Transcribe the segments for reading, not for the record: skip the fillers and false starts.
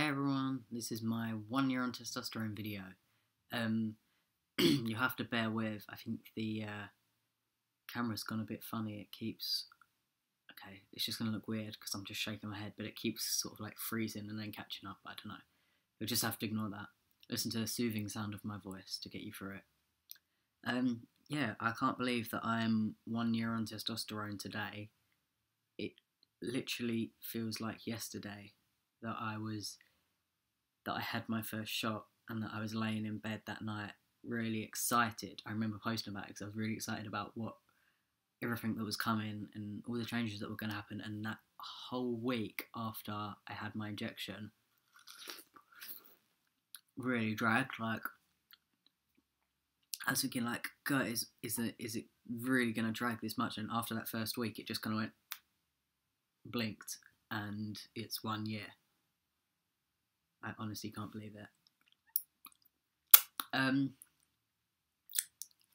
Hey everyone, this is my 1 year on testosterone video. You have to bear with, I think the camera's gone a bit funny. It keeps, okay, it's just going to look weird because I'm just shaking my head, but it keeps sort of like freezing and then catching up. I don't know. You'll just have to ignore that. Listen to the soothing sound of my voice to get you through it. Yeah, I can't believe that I'm 1 year on testosterone today. It literally feels like yesterday that I had my first shot and that I was laying in bed that night really excited. I remember posting about it because I was really excited about everything that was coming and all the changes that were going to happen. And that whole week after I had my injection really dragged. Like, I was thinking, like, God, is it really going to drag this much? And after that first week, it just kind of went, blinked, and it's 1 year. I honestly can't believe it.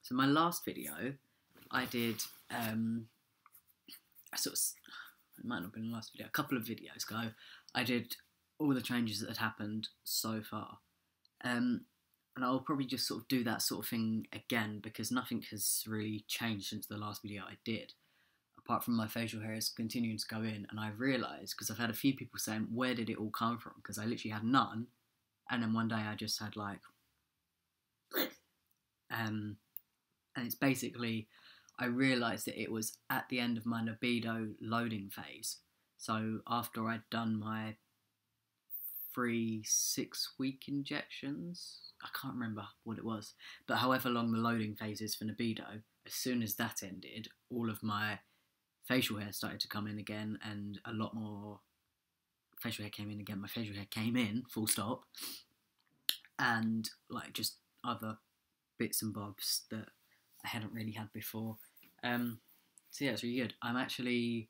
So my last video, I did, it might not have been the last video, a couple of videos ago, I did all the changes that had happened so far. And I'll probably just sort of do that sort of thing again because nothing has really changed since the last video I did. Apart from my facial hair is continuing to go in, and I've realised, because I've had a few people saying, where did it all come from? Because I literally had none, and then one day I just had like, and it's basically, I realised that it was at the end of my libido loading phase. So after I'd done my 3 6-week injections, I can't remember what it was, but however long the loading phase is for libido, as soon as that ended, all of my facial hair started to come in again, and a lot more facial hair came in again. My facial hair came in, full stop, and like just other bits and bobs that I hadn't really had before. So yeah, it's really good. I'm actually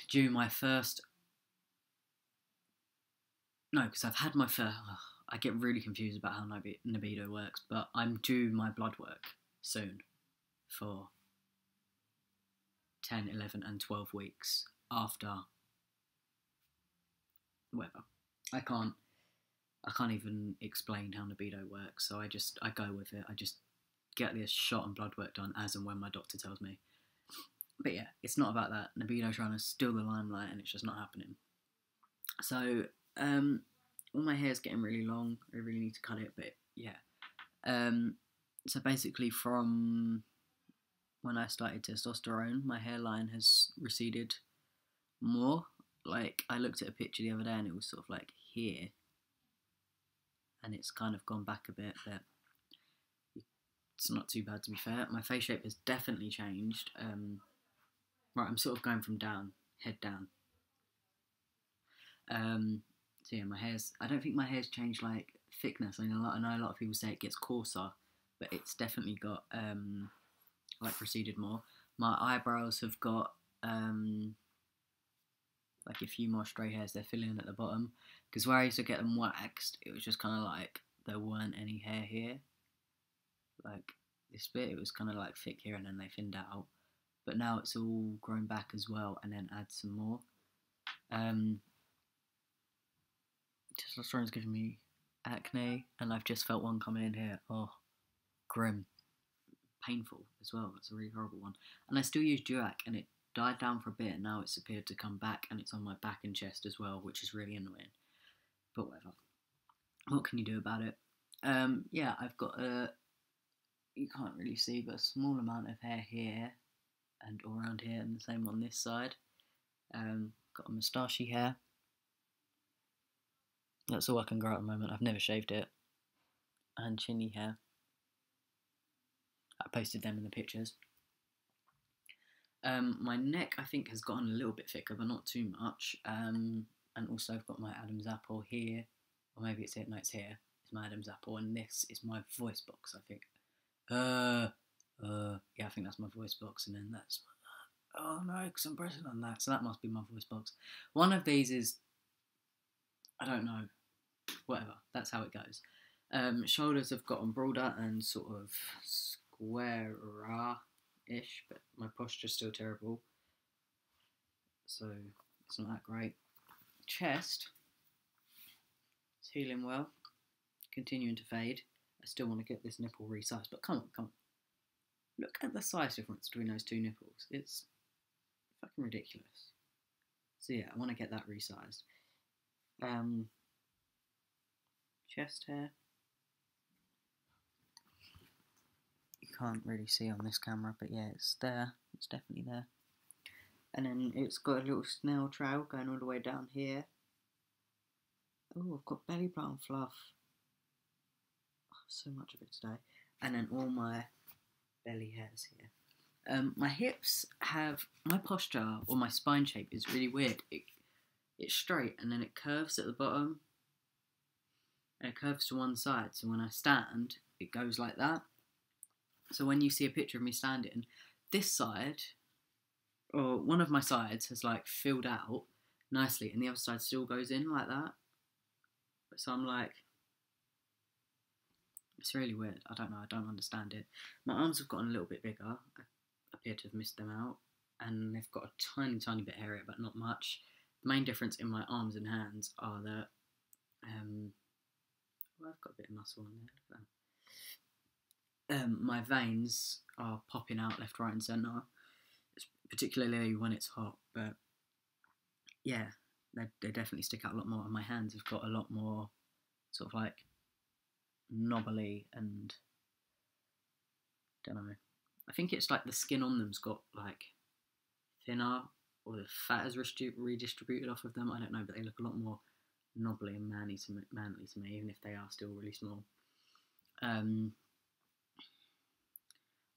due my first, no, because I've had my first, I get really confused about how libido works, but I'm due my blood work soon for 10, 11 and 12 weeks after whatever. I can't even explain how libido works, so I go with it. I just get this shot and blood work done as and when my doctor tells me. But yeah, it's not about that. Libido trying to steal the limelight, and it's just not happening. So all my hair's getting really long. I really need to cut it, but yeah. So basically from when I started testosterone, my hairline has receded more. Like, I looked at a picture the other day and it was sort of like here, and it's kind of gone back a bit, but it's not too bad, to be fair. My face shape has definitely changed. Right, I'm sort of going from down, head down. So yeah, I don't think my hair's changed like thickness. I know a lot of people say it gets coarser, but it's definitely got like receded more. My eyebrows have got like a few more stray hairs. They're filling in at the bottom, because where I used to get them waxed, it was just kind of like there weren't any hair here. Like this bit, it was kind of like thick here, and then they thinned out. But now it's all grown back as well, and then add some more. Testosterone's giving me acne, and I've just felt one coming in here. Oh, grim. Painful as well. It's a really horrible one. And I still use Duac, and it died down for a bit, and now it's appeared to come back, and it's on my back and chest as well, which is really annoying. But whatever. What can you do about it? Yeah, I've got you can't really see, but a small amount of hair here and all around here, and the same on this side. Got a moustachey hair. That's all I can grow at the moment. I've never shaved it. And chinny hair. I posted them in the pictures. My neck, I think, has gotten a little bit thicker, but not too much. And also I've got my Adam's apple here. Or maybe it's here. No, it's here. It's my Adam's apple. And this is my voice box, I think. Yeah, I think that's my voice box. And then that's... Oh no, because I'm pressing on that. So that must be my voice box. One of these is... I don't know. Whatever. That's how it goes. Shoulders have gotten broader and sort of square-ish, but my posture's still terrible, so it's not that great. Chest, It's healing well, continuing to fade. I still want to get this nipple resized, but come on. Look at the size difference between those two nipples. It's fucking ridiculous. So yeah, I want to get that resized. Chest hair. You can't really see on this camera, but yeah, it's there. It's definitely there. And then it's got a little snail trail going all the way down here. Oh, I've got belly button fluff. Oh, so much of it today. And then all my belly hairs here. My hips have, my posture or my spine shape is really weird. It's straight and then it curves at the bottom. And it curves to one side. So when I stand, it goes like that. So when you see a picture of me standing, this side, or one of my sides has like filled out nicely and the other side still goes in like that. So I'm like, it's really weird. I don't know. I don't understand it. My arms have gotten a little bit bigger. I appear to have missed them out. And they've got a tiny, tiny bit area, but not much. The main difference in my arms and hands are that, well, I've got a bit of muscle on there. My veins are popping out left, right and centre. Particularly when it's hot. But yeah, they definitely stick out a lot more. And my hands have got a lot more sort of like knobbly and don't know. I think it's like the skin on them's got like thinner, or the fat is redistributed off of them. I don't know, but they look a lot more knobbly and manly to me, even if they are still really small.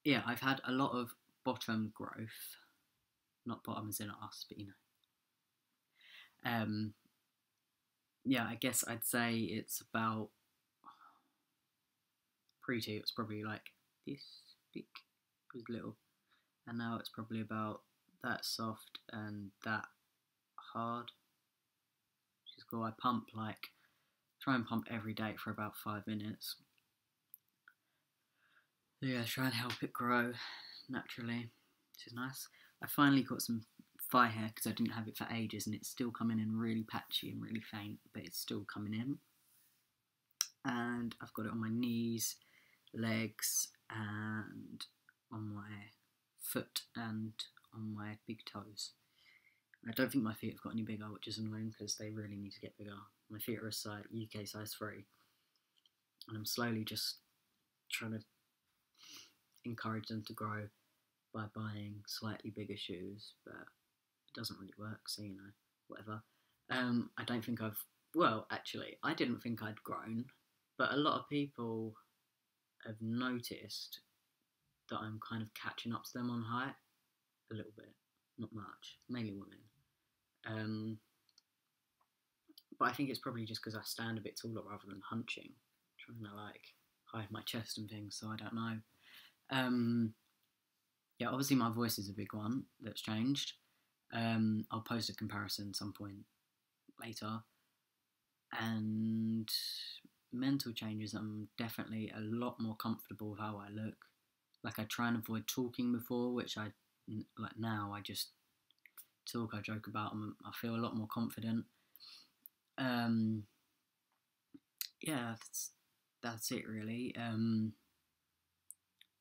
Yeah, I've had a lot of bottom growth, not bottom as in us, but you know. Yeah, I guess I'd say it's about pre-T. It was probably like this big, it was little, and now it's probably about that soft and that hard. Which is cool. I try and pump every day for about 5 minutes. So yeah, try and help it grow naturally, which is nice. I finally got some thigh hair because I didn't have it for ages, and it's still coming in really patchy and really faint, but it's still coming in. And I've got it on my knees, legs, and on my foot and on my big toes. I don't think my feet have got any bigger, which is annoying because they really need to get bigger. My feet are a UK size 3, and I'm slowly just trying to encourage them to grow by buying slightly bigger shoes, but it doesn't really work, so you know, whatever. I don't think I didn't think I'd grown, but a lot of people have noticed that I'm kind of catching up to them on height a little bit, not much, mainly women. But I think it's probably just because I stand a bit taller rather than hunching, trying to like hide my chest and things, so I don't know. Yeah, obviously my voice is a big one that's changed. I'll post a comparison some point later. And mental changes, I'm definitely a lot more comfortable with how I look. Like I try and avoid talking before, which now I just talk, I joke about them, I feel a lot more confident. Yeah, that's it really.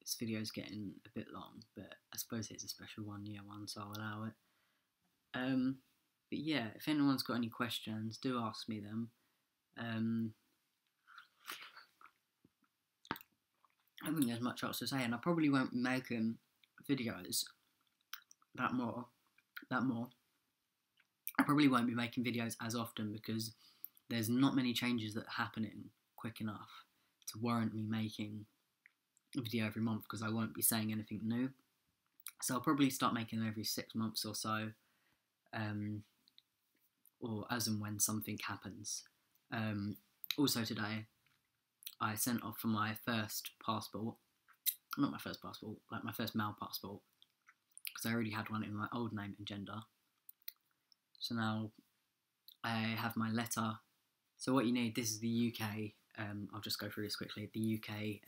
This video's getting a bit long, but I suppose it's a special 1 year one, so I'll allow it. But yeah, if anyone's got any questions, do ask me them. I don't think there's much else to say, and I probably won't be making videos that more. I probably won't be making videos as often because there's not many changes that are happening quick enough to warrant me making a video every month, because I won't be saying anything new. So I'll probably start making them every 6 months or so, or as and when something happens. Also today, I sent off for my first passport, not my first passport, like my first male passport, because I already had one in my old name and gender. So now I have my letter. So what you need, this is the UK, I'll just go through this quickly, the UK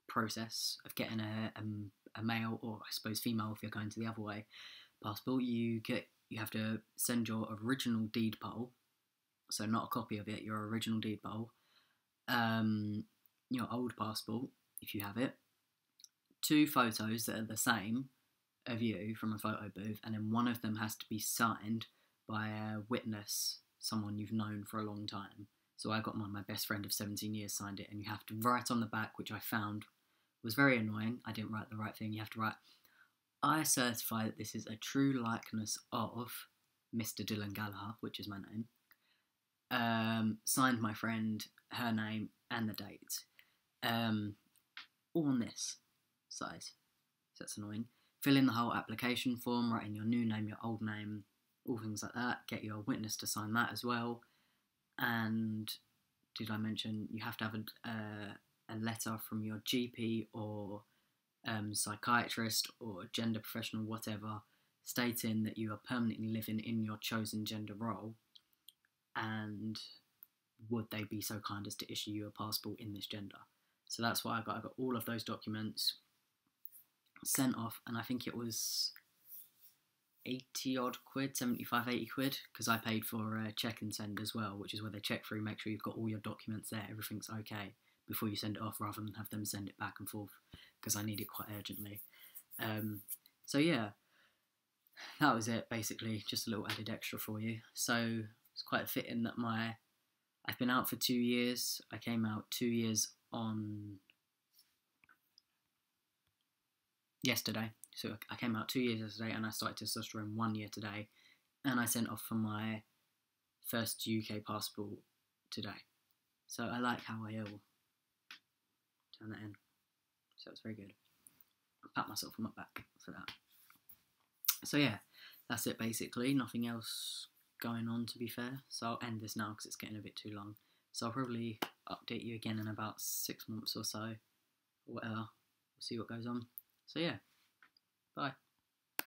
process of getting a male, or I suppose female if you're going to the other way, passport. You get you have to send your original deed poll, so not a copy of it, your original deed poll, your old passport, if you have it, 2 photos that are the same of you from a photo booth, and then one of them has to be signed by a witness, someone you've known for a long time. So I got my best friend of 17 years signed it, and you have to write on the back, which I found was very annoying. I didn't write the right thing. You have to write, I certify that this is a true likeness of Mr. Dylan Gallagher, which is my name. Signed my friend, her name, and the date. All on this size. So that's annoying. Fill in the whole application form, write in your new name, your old name, all things like that. Get your witness to sign that as well. And did I mention you have to have a letter from your GP or psychiatrist or gender professional, whatever, stating that you are permanently living in your chosen gender role, and would they be so kind as to issue you a passport in this gender. So that's what I got. I got all of those documents sent off, and I think it was 80 odd quid, 75, 80 quid, because I paid for a check and send as well, which is where they check through, make sure you've got all your documents there, everything's okay, before you send it off, rather than have them send it back and forth, because I need it quite urgently. So yeah, that was it basically, just a little added extra for you. So it's quite fitting that I've been out for 2 years. I came out 2 years on yesterday. So I came out 2 years yesterday, and I started testosterone 1 year today, and I sent off for my first UK passport today. So I like how I all turn that in. So it's very good. I pat myself on my back for that. So yeah, that's it basically. Nothing else going on, to be fair. So I'll end this now because it's getting a bit too long. So I'll probably update you again in about 6 months or so, or whatever. We'll see what goes on. So yeah, bye.